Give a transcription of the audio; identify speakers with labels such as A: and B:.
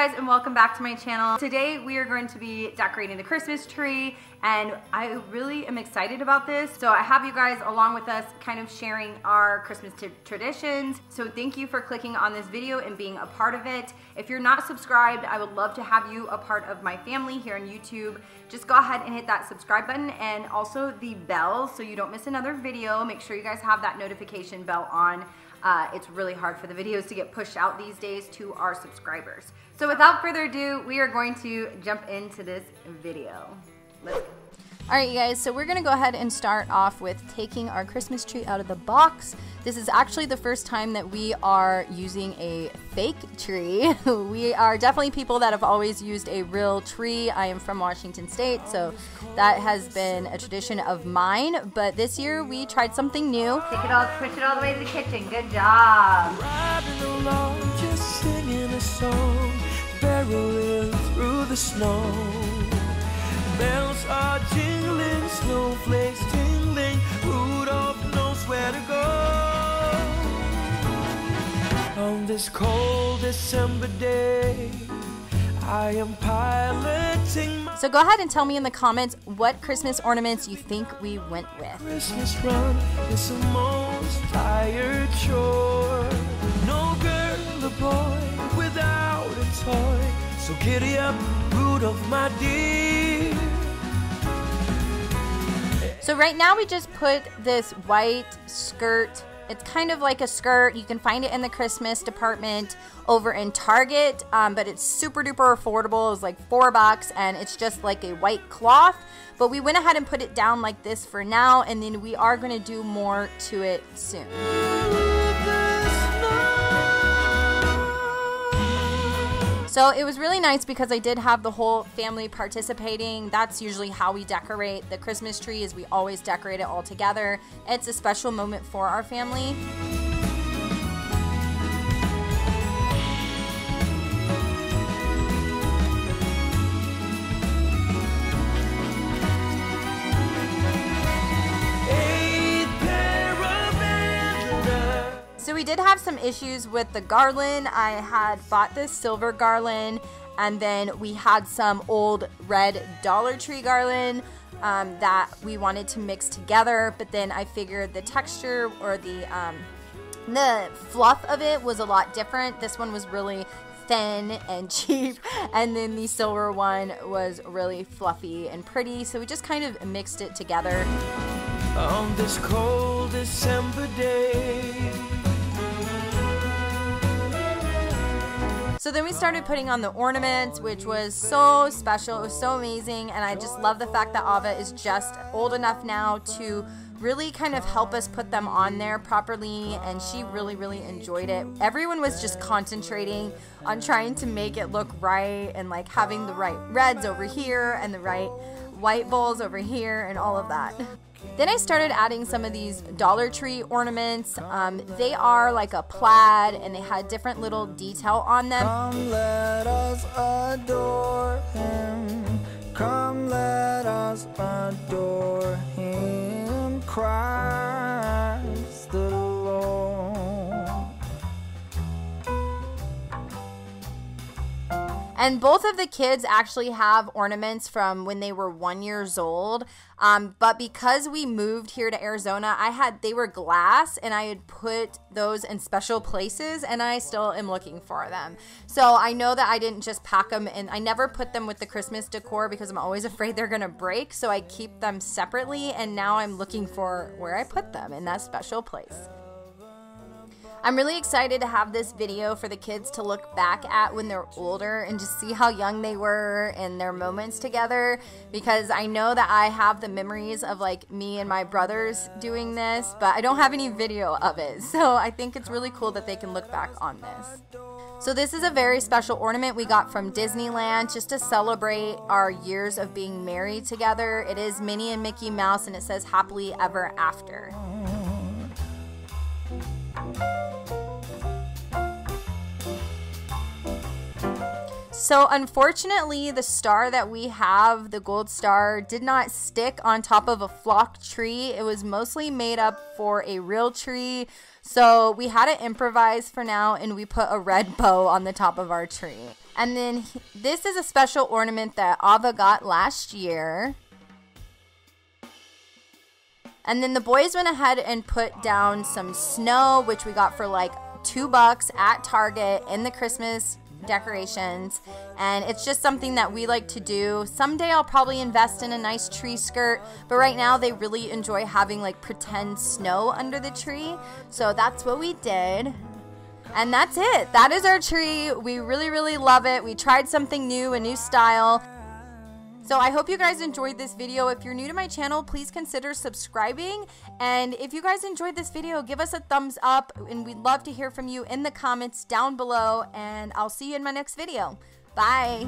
A: guys, and welcome back to my channel. Today we are going to be decorating the Christmas tree, and I really am excited about this. So I have you guys along with us kind of sharing our Christmas traditions. So thank you for clicking on this video and being a part of it. If you're not subscribed, I would love to have you a part of my family here on YouTube. Just go ahead and hit that subscribe button and also the bell so you don't miss another video. Make sure you guys have that notification bell on. It's really hard for the videos to get pushed out these days to our subscribers. So without further ado, we are going to jump into this video. Let's go.
B: Alright you guys, so we're going to go ahead and start off with taking our Christmas tree out of the box. This is actually the first time that we are using a fake tree. We are definitely people that have always used a real tree. I am from Washington State, so that has been a tradition of mine. But this year we tried something new.
A: Push it all the way to the kitchen. Good job.
C: Riding along, just singing a song, barreling through the snow. Bells are jingling, snowflakes tingling, Rudolph knows where to go. On this cold December day, I am piloting my...
B: So go ahead and tell me in the comments what Christmas ornaments you think we went with.
C: Christmas run is the most tired chore. No girl or boy without a toy. So giddy up, Rudolph, my dear.
B: So right now we just put this white skirt. It's kind of like a skirt. You can find it in the Christmas department over in Target, but it's super duper affordable. It was like $4 and it's just like a white cloth. But we went ahead and put it down like this for now, and then we are going to do more to it soon. So it was really nice because I did have the whole family participating. That's usually how we decorate the Christmas tree, is we always decorate it all together. It's a special moment for our family. So we did have some issues with the garland. I had bought this silver garland, and then we had some old red Dollar Tree garland that we wanted to mix together, but then I figured the texture or the fluff of it was a lot different. This one was really thin and cheap, and then the silver one was really fluffy and pretty, so we just kind of mixed it together.
C: On this cold December day.
B: So then we started putting on the ornaments, which was so special. It was so amazing, and I just love the fact that Ava is just old enough now to really kind of help us put them on there properly, and she really enjoyed it. Everyone was just concentrating on trying to make it look right, and like having the right reds over here and the right white bowls over here and all of that. Then I started adding some of these Dollar Tree ornaments. They are like a plaid, and they had different little detail on them.
C: Come let us adore him. Come let us adore him. Christ the Lord.
B: And both of the kids actually have ornaments from when they were 1 year old. But because we moved here to Arizona, they were glass, and I had put those in special places, and I still am looking for them. So I know that I didn't just pack them, and I never put them with the Christmas decor because I'm always afraid they're gonna break. So I keep them separately, and now I'm looking for where I put them in that special place. I'm really excited to have this video for the kids to look back at when they're older and just see how young they were and their moments together, because I know that I have the memories of like me and my brothers doing this, but I don't have any video of it. So I think it's really cool that they can look back on this. So this is a very special ornament we got from Disneyland just to celebrate our years of being married together. It is Minnie and Mickey Mouse, and it says happily ever after. So unfortunately, the star that we have, the gold star, did not stick on top of a flock tree. It was mostly made up for a real tree. So we had to improvise for now, and we put a red bow on the top of our tree. And then this is a special ornament that Ava got last year. And then the boys went ahead and put down some snow, which we got for like $2 at Target in the Christmas decorations. And it's just something that we like to do. Someday I'll probably invest in a nice tree skirt, but right now they really enjoy having like pretend snow under the tree. So that's what we did. And that's it. That is our tree. We really, really love it. We tried something new, a new style. So I hope you guys enjoyed this video. If you're new to my channel, please consider subscribing. And if you guys enjoyed this video, give us a thumbs up. And we'd love to hear from you in the comments down below. And I'll see you in my next video. Bye.